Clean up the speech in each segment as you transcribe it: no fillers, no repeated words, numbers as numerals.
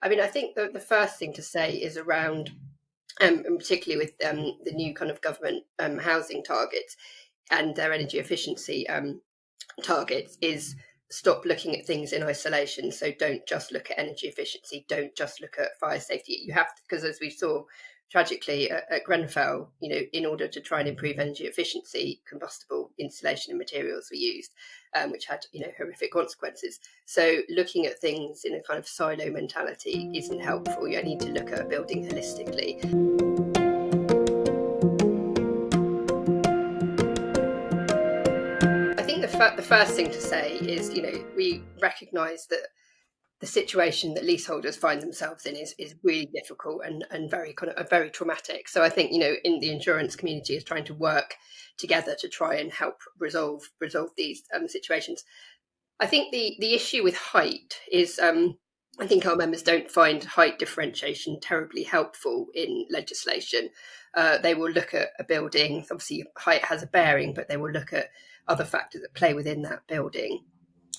I mean, I think the first thing to say is around, and particularly with the new kind of government housing targets and their energy efficiency targets, is stop looking at things in isolation. So don't just look at energy efficiency, don't just look at fire safety. You have to, because as we saw tragically at Grenfell, in order to try and improve energy efficiency, combustible insulation and materials were used, which had, horrific consequences. So looking at things in a kind of silo mentality isn't helpful. You need to look at a building holistically. I think the first thing to say is, we recognise that the situation that leaseholders find themselves in is really difficult and very traumatic. So I think, in the insurance community is trying to work together to try and help resolve these situations. I think the issue with height is, I think our members don't find height differentiation terribly helpful in legislation. They will look at a building, obviously height has a bearing, but they will look at other factors that play within that building,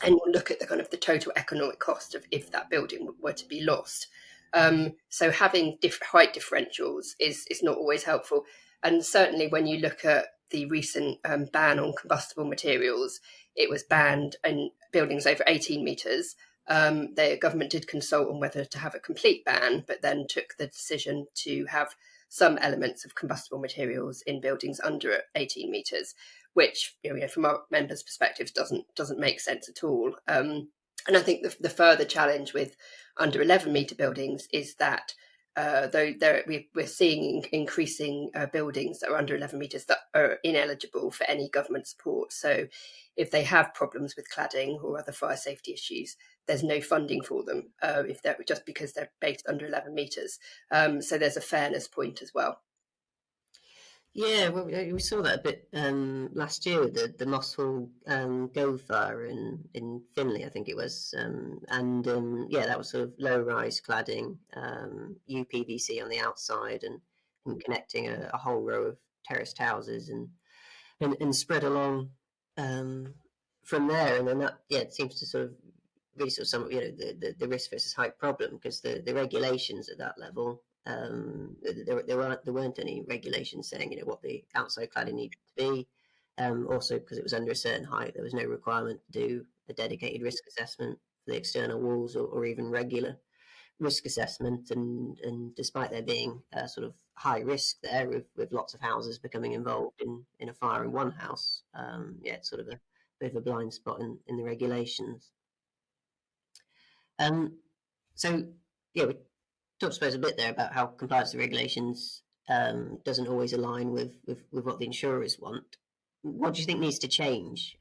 and we'll look at the kind of the total economic cost of if that building were to be lost. So having height differentials is not always helpful. And certainly when you look at the recent ban on combustible materials, it was banned in buildings over 18 metres. The government did consult on whether to have a complete ban, but then took the decision to have some elements of combustible materials in buildings under 18 metres, which, from our members' perspectives, doesn't make sense at all. And I think the further challenge with under 11-metre buildings is that we're seeing increasing buildings that are under 11 metres that are ineligible for any government support. So if they have problems with cladding or other fire safety issues, there's no funding for them if they're just because they're based under 11 metres. So there's a fairness point as well. Yeah, well, we saw that a bit last year with the Moss Hall Go fire in Finley, I think it was, and that was sort of low-rise cladding, UPVC on the outside, and connecting a whole row of terraced houses, and spread along from there, and then that it seems to sort of really sort of sum up the risk versus height problem, because the regulations at that level. There weren't any regulations saying what the outside cladding needed to be. Also, because it was under a certain height, there was no requirement to do a dedicated risk assessment for the external walls, or even regular risk assessment. And despite there being a sort of high risk there, with lots of houses becoming involved in a fire in one house, it's sort of a bit of a blind spot in the regulations. So we talked, I suppose, a bit there about how compliance to regulations doesn't always align with what the insurers want. What do you think needs to change,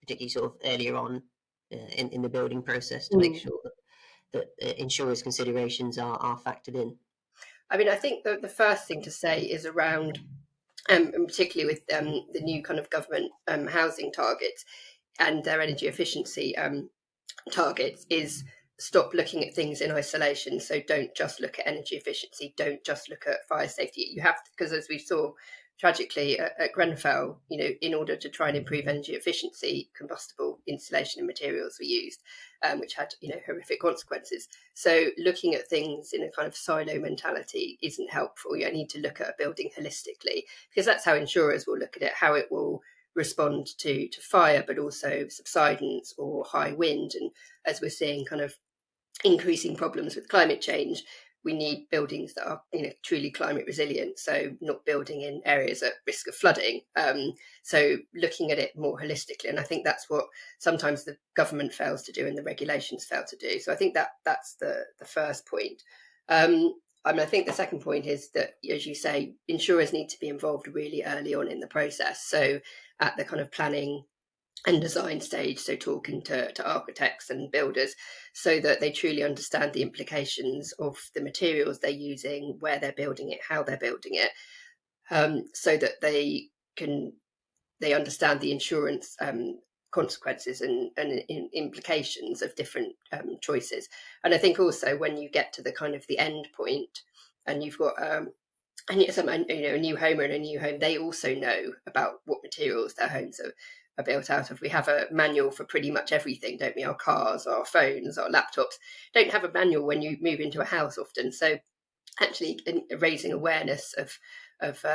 particularly sort of earlier on in the building process, to make sure that insurers' considerations are factored in? I mean, I think the first thing to say is around, and particularly with the new kind of government housing targets and their energy efficiency targets, is stop looking at things in isolation. So don't just look at energy efficiency, don't just look at fire safety. You have to, because as we saw tragically at Grenfell, in order to try and improve energy efficiency, combustible insulation and materials were used, which had, horrific consequences. So looking at things in a kind of silo mentality isn't helpful. You need to look at a building holistically, because that's how insurers will look at it, how it will respond to fire, but also subsidence or high wind. And as we're seeing kind of increasing problems with climate change, we need buildings that are truly climate resilient, so not building in areas at risk of flooding. So looking at it more holistically, and I think that's what sometimes the government fails to do and the regulations fail to do. So I think that's the first point. I think the second point is that, as you say, insurers need to be involved really early on in the process. So at the kind of planning and design stage, so talking to architects and builders, so that they truly understand the implications of the materials they're using, where they're building it, how they're building it, so that they understand the insurance consequences and implications of different choices. And I think also when you get to the kind of the end point, and you've got a new homeowner and a new home, they also know about what materials their homes are built out of. We have a manual for pretty much everything, don't we? Our cars, our phones, our laptops don't have a manual when you move into a house often. So actually raising awareness of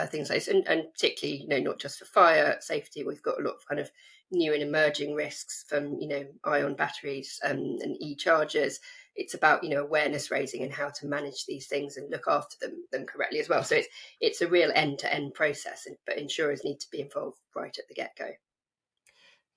things like this, and particularly, not just for fire safety, we've got a lot of kind of new and emerging risks from, ion batteries and e-chargers. It's about, awareness raising and how to manage these things and look after them correctly as well. So it's a real end-to-end process, but insurers need to be involved right at the get-go.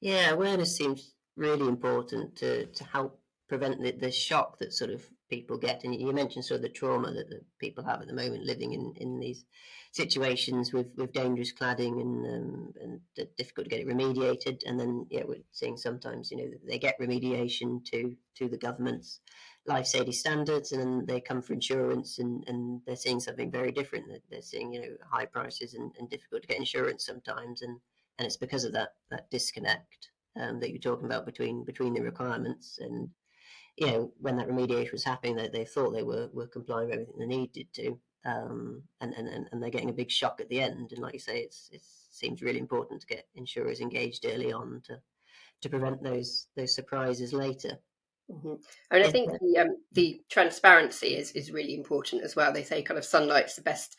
Yeah, awareness seems really important to help prevent the shock that sort of people get. And you mentioned sort of the trauma that people have at the moment living in these situations with dangerous cladding and difficult to get it remediated. And then, yeah, we're seeing sometimes, they get remediation to the government's life safety standards, and then they come for insurance and they're seeing something very different. They're seeing, high prices and difficult to get insurance sometimes. And it's because of that disconnect that you're talking about between the requirements and when that remediation was happening, they thought they were complying with everything they needed to, and they're getting a big shock at the end. And like you say, it seems really important to get insurers engaged early on to prevent those surprises later. Mm-hmm. I mean, I think the transparency is really important as well. They say kind of sunlight's the best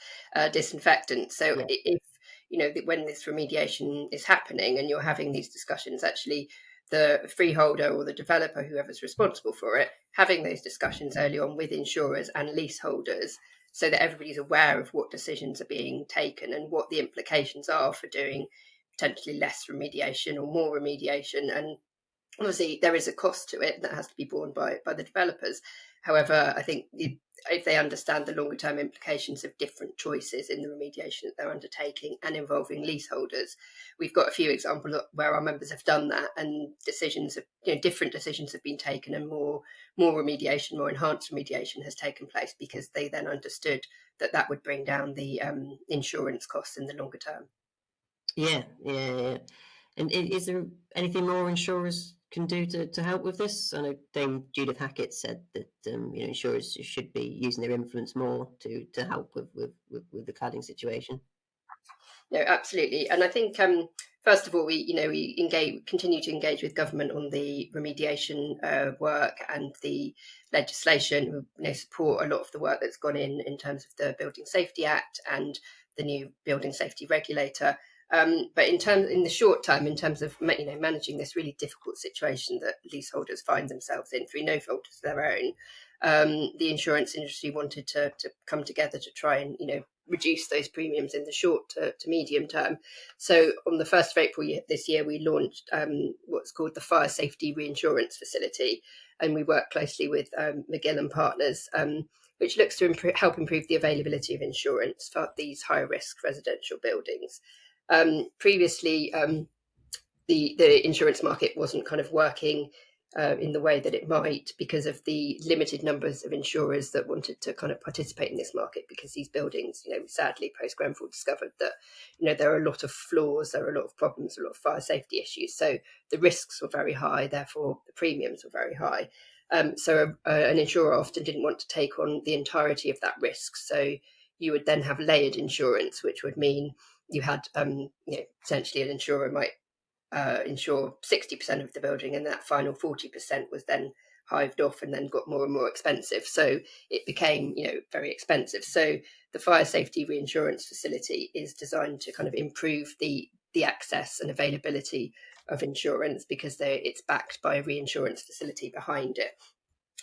disinfectant. So Yeah. if when this remediation is happening and you're having these discussions, actually the freeholder or the developer, whoever's responsible for it, having those discussions early on with insurers and leaseholders, so that everybody's aware of what decisions are being taken and what the implications are for doing potentially less remediation or more remediation. And obviously there is a cost to it that has to be borne by the developers. However, I think if they understand the longer term implications of different choices in the remediation that they're undertaking and involving leaseholders, we've got a few examples where our members have done that, and different decisions have been taken, and more remediation, more enhanced remediation has taken place because they then understood that would bring down the insurance costs in the longer term. Yeah. And is there anything more insurers can do to help with this? I know Dame Judith Hackett said that insurers should be using their influence more to help with the cladding situation. No, absolutely, and I think first of all, we continue to engage with government on the remediation work and the legislation. We support a lot of the work that's gone in terms of the Building Safety Act and the new Building Safety Regulator. But in the short term, in terms of managing this really difficult situation that leaseholders find themselves in through no fault of their own, the insurance industry wanted to come together to try and reduce those premiums in the short to medium term. So on the 1st of April this year, we launched what's called the Fire Safety Reinsurance Facility, and we work closely with McGill and Partners, which looks to help improve the availability of insurance for these high-risk residential buildings. Previously, the insurance market wasn't kind of working in the way that it might because of the limited numbers of insurers that wanted to kind of participate in this market, because these buildings, sadly, post Grenfell discovered that, there are a lot of flaws, there are a lot of problems, a lot of fire safety issues. So the risks were very high, therefore the premiums were very high. So an insurer often didn't want to take on the entirety of that risk. So you would then have layered insurance, which would mean you had, essentially an insurer might insure 60% of the building, and that final 40% was then hived off and then got more and more expensive. So it became, very expensive. So the Fire Safety Reinsurance Facility is designed to kind of improve the access and availability of insurance, because it's backed by a reinsurance facility behind it.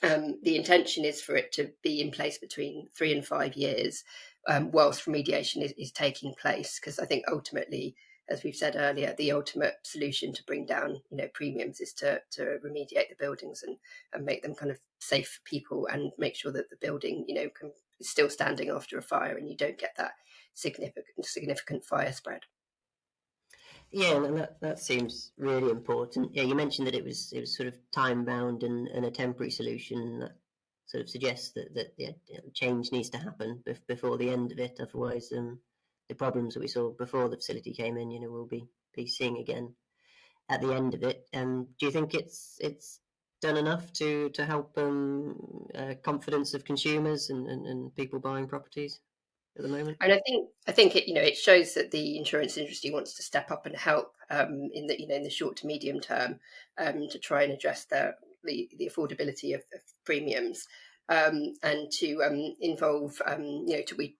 The intention is for it to be in place between 3 and 5 years whilst remediation is taking place, because I think ultimately, as we've said earlier, the ultimate solution to bring down premiums is to remediate the buildings and make them kind of safe for people, and make sure that the building is still standing after a fire and you don't get that significant fire spread. Yeah, and that seems really important. Yeah, you mentioned that it was sort of time bound and a temporary solution. That sort of suggests that change needs to happen before the end of it. Otherwise, the problems that we saw before the facility came in, we'll be seeing again at the end of it. Do you think it's done enough to help confidence of consumers and people buying properties? at the moment. And I think it it shows that the insurance industry wants to step up and help in the in the short to medium term to try and address the affordability of premiums. And to involve,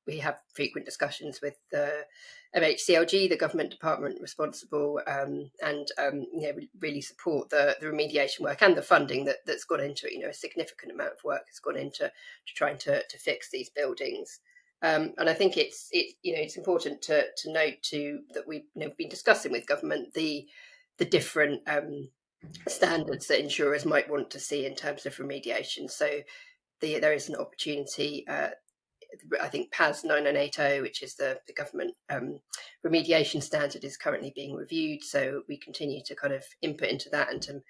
we have frequent discussions with the MHCLG, the government department responsible, and really support the remediation work and the funding that's gone into it. A significant amount of work has gone into trying to fix these buildings. And I think it's important to note too that we've been discussing with government the different standards that insurers might want to see in terms of remediation. So there is an opportunity. I think PAS 9980, which is the government remediation standard, is currently being reviewed. So we continue to kind of input into that and to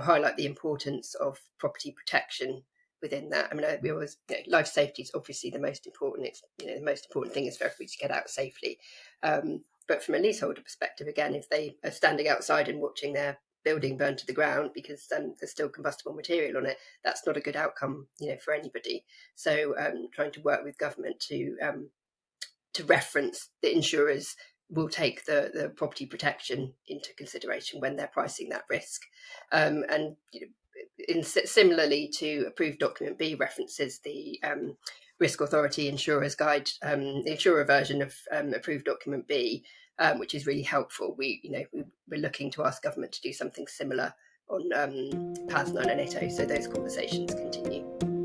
highlight the importance of property protection within that. I mean, we always life safety is obviously the most important. It's the most important thing is for everybody to get out safely. But from a leaseholder perspective, again, if they are standing outside and watching their building burn to the ground because there's still combustible material on it, that's not a good outcome, for anybody. So trying to work with government to reference the insurers will take the property protection into consideration when they're pricing that risk. And similarly to approved document B references the risk authority insurers guide, the insurer version of approved document B, which is really helpful. We're looking to ask government to do something similar on PAS 9980, so those conversations continue.